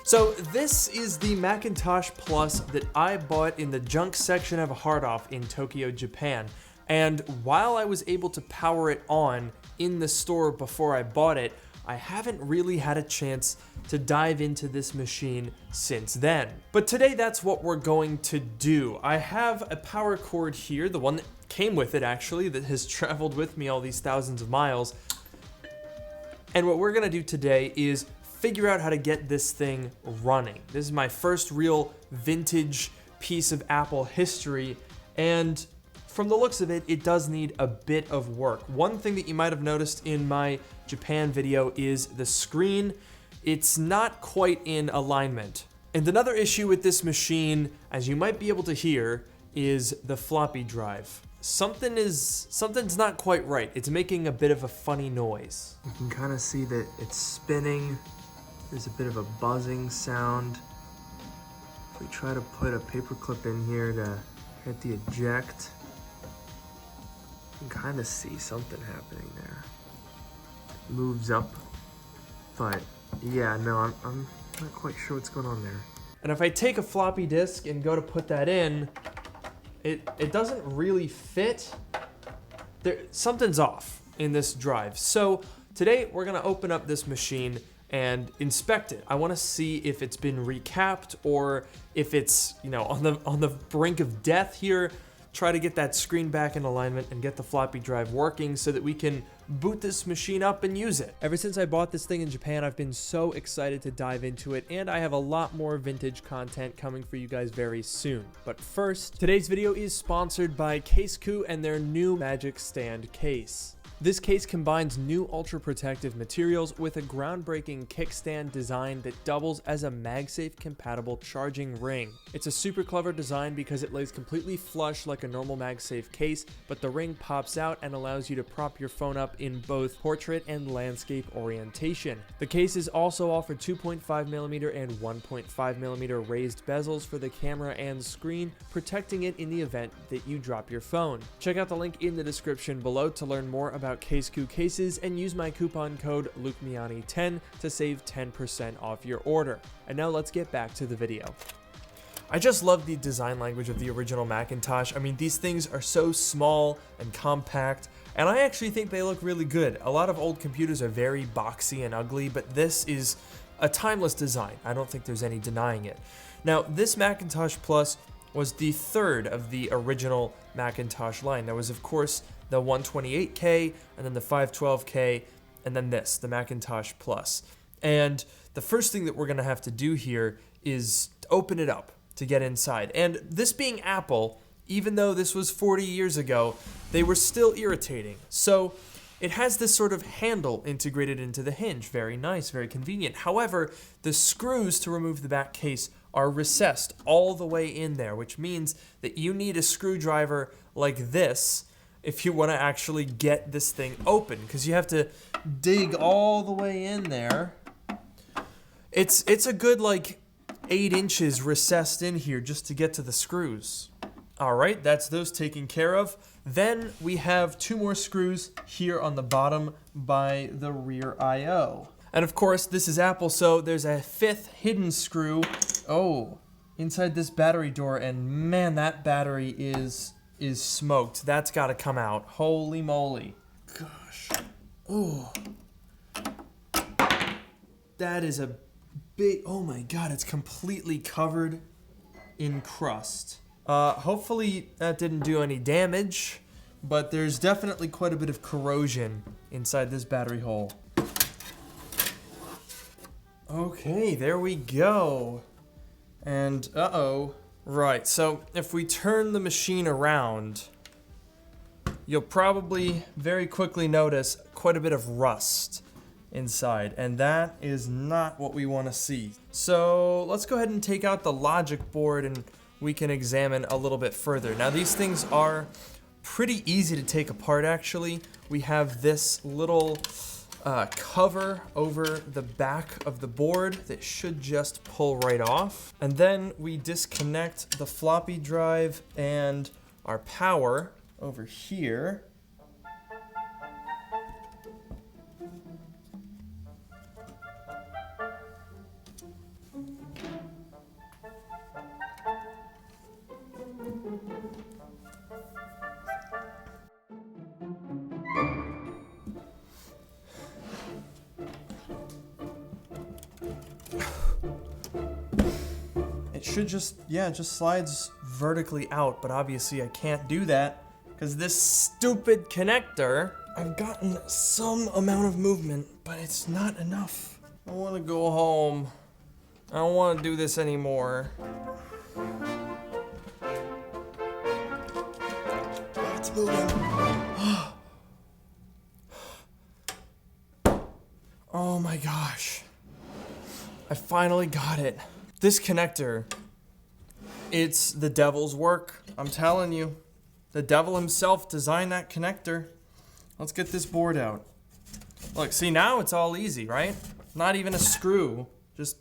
So this is the Macintosh Plus that I bought in the junk section of Hardoff in Tokyo, Japan. And while I was able to power it on in the store before I bought it, I haven't really had a chance to dive into this machine since then. But today that's what we're going to do. I have a power cord here, the one that came with it actually, that has traveled with me all these thousands of miles. And what we're gonna do today is figure out how to get this thing running. This is my first real vintage piece of Apple history, and from the looks of it, it does need a bit of work. One thing that you might have noticed in my Japan video is the screen. It's not quite in alignment. And another issue with this machine, as you might be able to hear, is the floppy drive. Something's not quite right. It's making a bit of a funny noise. You can kind of see that it's spinning. There's a bit of a buzzing sound. If we try to put a paper clip in here to hit the eject, you can kind of see something happening there. It moves up, but yeah, no, I'm not quite sure what's going on there. And if I take a floppy disk and go to put that in, it doesn't really fit. Something's off in this drive. So today we're gonna open up this machine and inspect it. I wanna see if it's been recapped or if it's, you know, on the brink of death here. Try to get that screen back in alignment and get the floppy drive working so that we can boot this machine up and use it. Ever since I bought this thing in Japan, I've been so excited to dive into it, and I have a lot more vintage content coming for you guys very soon. But first, today's video is sponsored by Caseku and their new Magic Stand case. This case combines new ultra protective materials with a groundbreaking kickstand design that doubles as a MagSafe compatible charging ring. It's a super clever design because it lays completely flush like a normal MagSafe case, but the ring pops out and allows you to prop your phone up in both portrait and landscape orientation. The cases also offer 2.5mm and 1.5mm raised bezels for the camera and screen, protecting it in the event that you drop your phone. Check out the link in the description below to learn more about Caseku cases and use my coupon code LukeMiani10 to save 10% off your order. And now let's get back to the video. I just love the design language of the original Macintosh. I mean, these things are so small and compact, and I actually think they look really good. A lot of old computers are very boxy and ugly, but this is a timeless design. I don't think there's any denying it. Now, this Macintosh Plus was the third of the original Macintosh line. There was, of course, the 128K, and then the 512K, and then this, the Macintosh Plus. And the first thing that we're gonna have to do here is open it up to get inside. And this being Apple, even though this was 40 years ago, they were still irritating. So it has this sort of handle integrated into the hinge. Very nice, very convenient. However, the screws to remove the back case are recessed all the way in there, which means that you need a screwdriver like this if you want to actually get this thing open, because you have to dig all the way in there. It's a good like 8 inches recessed in here just to get to the screws. All right, that's those taken care of. Then we have 2 more screws here on the bottom by the rear I/O. And of course, this is Apple, so there's a 5th hidden screw, inside this battery door, and man, that battery is smoked. That's got to come out. Holy moly. Gosh. Oh. That is a big, oh my God, it's completely covered in crust. Hopefully that didn't do any damage, but there's definitely quite a bit of corrosion inside this battery hole. Okay, there we go. And right, so if we turn the machine around, you'll probably very quickly notice quite a bit of rust inside, and that is not what we want to see. So let's go ahead and take out the logic board and we can examine a little bit further. Now these things are pretty easy to take apart actually. We have this little cover over the back of the board that should just pull right off. And then we disconnect the floppy drive and our power over here. It should just, yeah, it just slides vertically out, but obviously I can't do that because this stupid connector, I've gotten some amount of movement, but it's not enough. I want to go home. I don't want to do this anymore. Oh, it's moving. Oh my gosh. I finally got it. This connector, it's the devil's work. I'm telling you. The devil himself designed that connector. Let's get this board out. Look, see, now it's all easy, right? Not even a screw. Just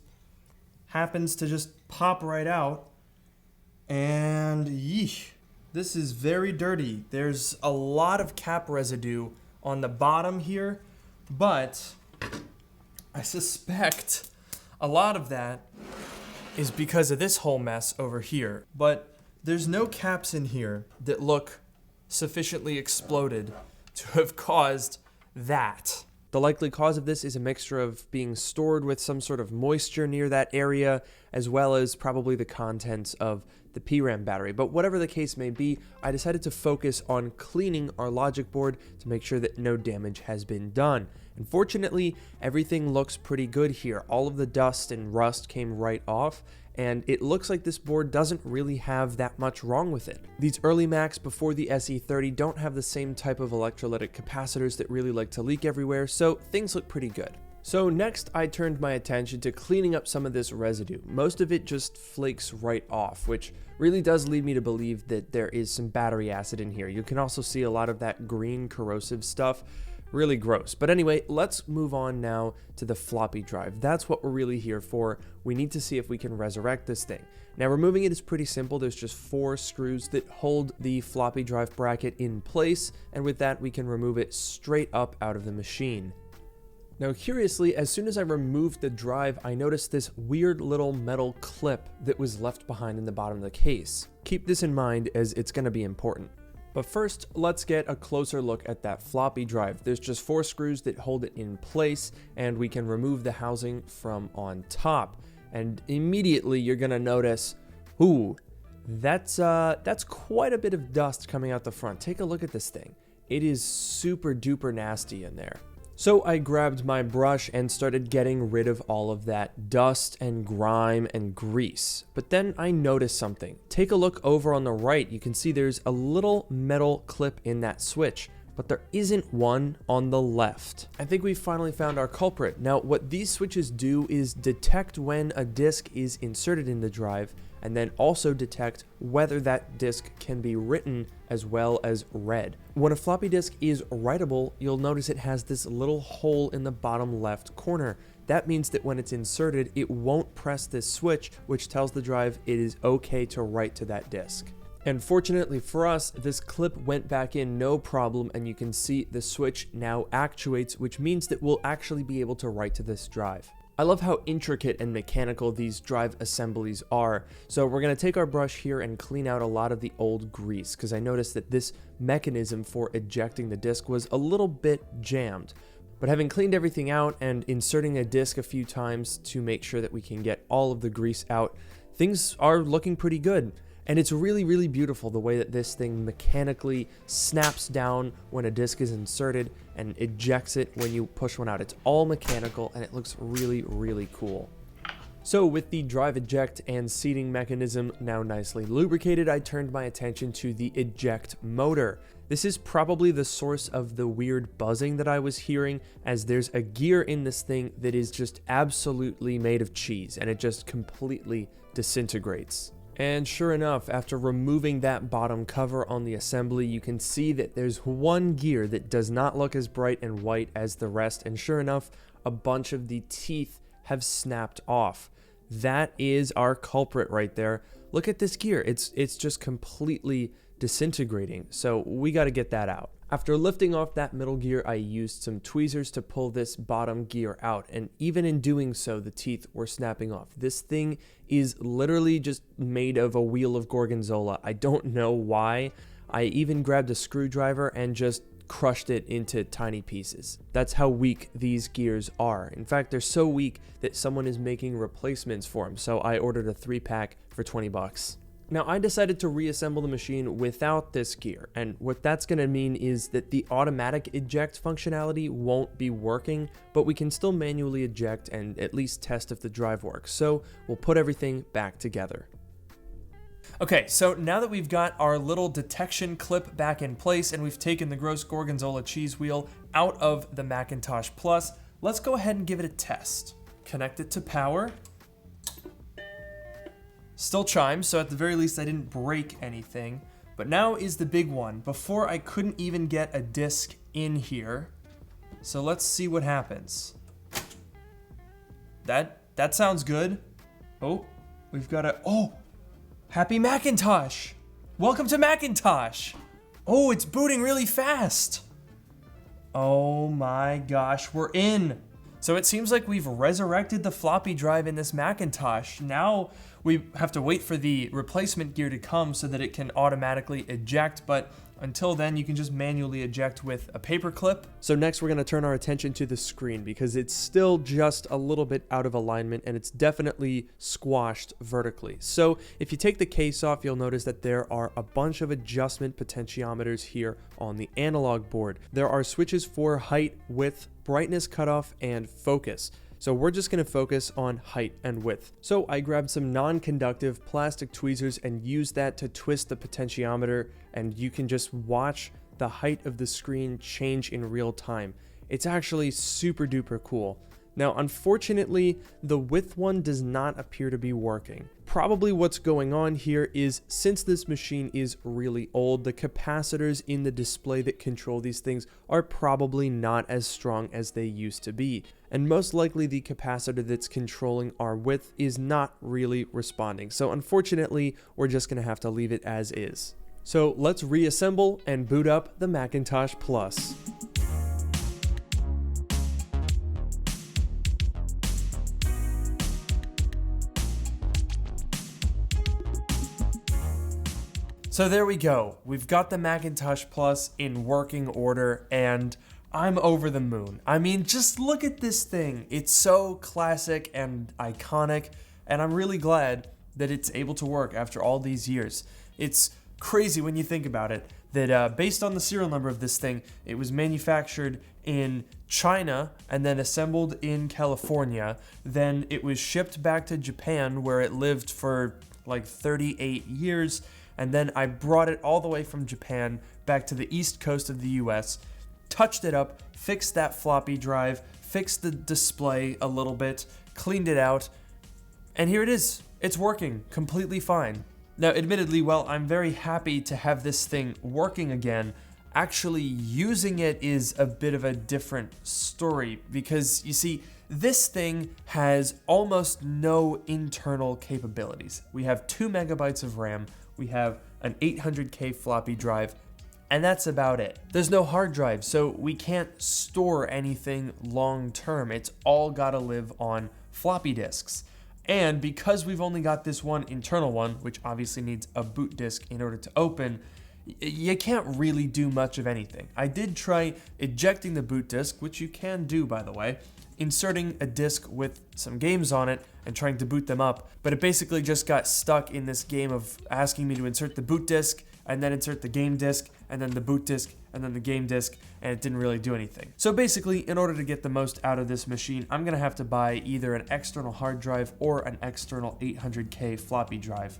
happens to just pop right out. And yeesh. This is very dirty. There's a lot of cap residue on the bottom here, but I suspect a lot of that is because of this whole mess over here. But there's no caps in here that look sufficiently exploded to have caused that. The likely cause of this is a mixture of being stored with some sort of moisture near that area, as well as probably the contents of the PRAM battery. But whatever the case may be, I decided to focus on cleaning our logic board to make sure that no damage has been done. And fortunately, everything looks pretty good here. All of the dust and rust came right off, and it looks like this board doesn't really have that much wrong with it. These early Macs before the SE30 don't have the same type of electrolytic capacitors that really like to leak everywhere, so things look pretty good. So next, I turned my attention to cleaning up some of this residue. Most of it just flakes right off, which really does lead me to believe that there is some battery acid in here. You can also see a lot of that green corrosive stuff. Really gross. But anyway, let's move on now to the floppy drive. That's what we're really here for. We need to see if we can resurrect this thing. Now, removing it is pretty simple. There's just 4 screws that hold the floppy drive bracket in place, and with that, we can remove it straight up out of the machine. Now, curiously, as soon as I removed the drive, I noticed this weird little metal clip that was left behind in the bottom of the case. Keep this in mind as it's going to be important. But first, let's get a closer look at that floppy drive. There's just 4 screws that hold it in place, and we can remove the housing from on top. And immediately you're gonna notice, ooh, that's quite a bit of dust coming out the front. Take a look at this thing. It is super duper nasty in there. So I grabbed my brush and started getting rid of all of that dust and grime and grease. But then I noticed something. Take a look over on the right. You can see there's a little metal clip in that switch, but there isn't one on the left. I think we finally found our culprit. Now, what these switches do is detect when a disk is inserted in the drive, and then also detect whether that disk can be written as well as read. When a floppy disk is writable, you'll notice it has this little hole in the bottom left corner. That means that when it's inserted, it won't press this switch, which tells the drive it is okay to write to that disk. And fortunately for us, this clip went back in no problem, and you can see the switch now actuates, which means that we'll actually be able to write to this drive. I love how intricate and mechanical these drive assemblies are. So we're going to take our brush here and clean out a lot of the old grease, because I noticed that this mechanism for ejecting the disk was a little bit jammed. But having cleaned everything out and inserting a disk a few times to make sure that we can get all of the grease out, things are looking pretty good. And it's really, really beautiful the way that this thing mechanically snaps down when a disk is inserted and ejects it when you push one out. It's all mechanical, and it looks really, really cool. So with the drive eject and seating mechanism now nicely lubricated, I turned my attention to the eject motor. This is probably the source of the weird buzzing that I was hearing, as there's a gear in this thing that is just absolutely made of cheese, and it just completely disintegrates. And sure enough, after removing that bottom cover on the assembly, you can see that there's one gear that does not look as bright and white as the rest, and sure enough, a bunch of the teeth have snapped off. That is our culprit right there. Look at this gear. It's just completely disintegrating, so we got to get that out. After lifting off that middle gear, I used some tweezers to pull this bottom gear out, and even in doing so, the teeth were snapping off. This thing is literally just made of a wheel of gorgonzola. I don't know why. I even grabbed a screwdriver and just crushed it into tiny pieces. That's how weak these gears are. In fact, they're so weak that someone is making replacements for them, so I ordered a 3-pack for 20 bucks. Now, I decided to reassemble the machine without this gear, and what that's going to mean is that the automatic eject functionality won't be working, but we can still manually eject and at least test if the drive works. So we'll put everything back together. Okay, so now that we've got our little detection clip back in place and we've taken the gross gorgonzola cheese wheel out of the Macintosh Plus, let's go ahead and give it a test. Connect it to power. Still chimes, so at the very least I didn't break anything. But now is the big one. Before I couldn't even get a disc in here. So let's see what happens. That sounds good. Oh, we've got a, oh! Happy Macintosh! Welcome to Macintosh! Oh, it's booting really fast! Oh my gosh, we're in! So it seems like we've resurrected the floppy drive in this Macintosh. Now we have to wait for the replacement gear to come so that it can automatically eject, but until then you can just manually eject with a paper clip. So next we're going to turn our attention to the screen because it's still just a little bit out of alignment and it's definitely squashed vertically. So if you take the case off, you'll notice that there are a bunch of adjustment potentiometers here on the analog board. There are switches for height, width, brightness cutoff, and focus. So we're just going to focus on height and width. So I grabbed some non-conductive plastic tweezers and used that to twist the potentiometer, and you can just watch the height of the screen change in real time. It's actually super duper cool. Now, unfortunately, the width one does not appear to be working. Probably what's going on here is, since this machine is really old, the capacitors in the display that control these things are probably not as strong as they used to be. And most likely the capacitor that's controlling our width is not really responding. So unfortunately, we're just gonna have to leave it as is. So let's reassemble and boot up the Macintosh Plus. So there we go. We've got the Macintosh Plus in working order and I'm over the moon. I mean, just look at this thing. It's so classic and iconic, and I'm really glad that it's able to work after all these years. It's crazy when you think about it, that based on the serial number of this thing, it was manufactured in China and then assembled in California. Then it was shipped back to Japan where it lived for like 38 years. And then I brought it all the way from Japan back to the east coast of the US, touched it up, fixed that floppy drive, fixed the display a little bit, cleaned it out, and here it is. It's working completely fine. Now, admittedly, while I'm very happy to have this thing working again, actually using it is a bit of a different story because, you see, this thing has almost no internal capabilities. We have 2 megabytes of RAM, we have an 800K floppy drive, and that's about it. There's no hard drive, so we can't store anything long term. It's all gotta live on floppy disks. And because we've only got this one internal one, which obviously needs a boot disk in order to open, you can't really do much of anything. I did try ejecting the boot disk, which you can do, by the way, inserting a disk with some games on it and trying to boot them up, but it basically just got stuck in this game of asking me to insert the boot disk and then insert the game disk and then the boot disk and then the game disk, and it didn't really do anything. So basically, in order to get the most out of this machine, I'm gonna have to buy either an external hard drive or an external 800K floppy drive,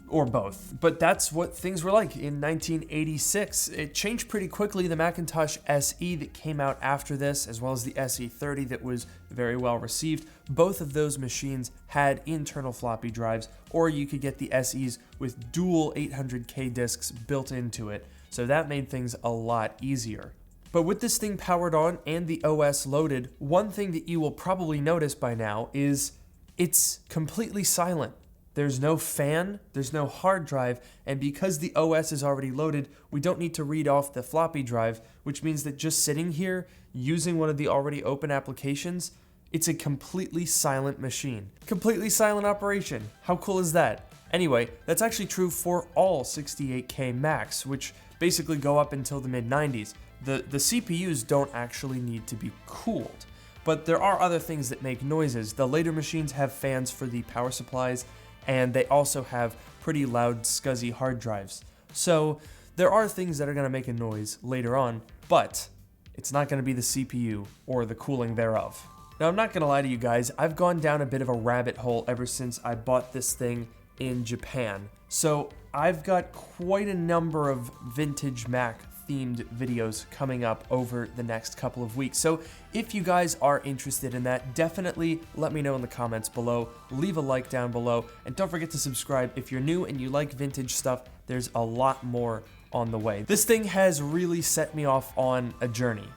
or both. But that's what things were like in 1986. It changed pretty quickly. The Macintosh SE that came out after this, as well as the SE30 that was very well received, both of those machines had internal floppy drives, or you could get the SEs with dual 800K disks built into it. So that made things a lot easier. But with this thing powered on and the OS loaded, one thing that you will probably notice by now is it's completely silent. There's no fan, there's no hard drive, and because the OS is already loaded, we don't need to read off the floppy drive, which means that just sitting here, using one of the already open applications, it's a completely silent machine. Completely silent operation. How cool is that? Anyway, that's actually true for all 68K Macs, which basically go up until the mid-90s. The CPUs don't actually need to be cooled, but there are other things that make noises. The later machines have fans for the power supplies, and they also have pretty loud, scuzzy hard drives. So there are things that are going to make a noise later on, but it's not going to be the CPU or the cooling thereof. Now, I'm not going to lie to you guys, I've gone down a bit of a rabbit hole ever since I bought this thing in Japan. So I've got quite a number of vintage Mac themed videos coming up over the next couple of weeks. So if you guys are interested in that, definitely let me know in the comments below, leave a like down below, and don't forget to subscribe if you're new and you like vintage stuff. There's a lot more on the way. This thing has really set me off on a journey,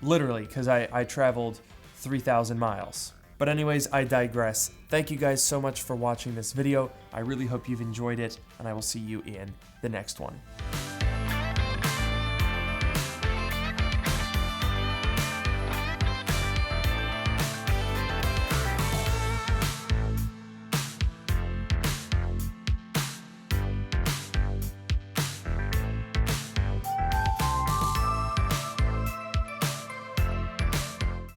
literally, because I traveled 3,000 miles. But anyways, I digress. Thank you guys so much for watching this video. I really hope you've enjoyed it, and I will see you in the next one.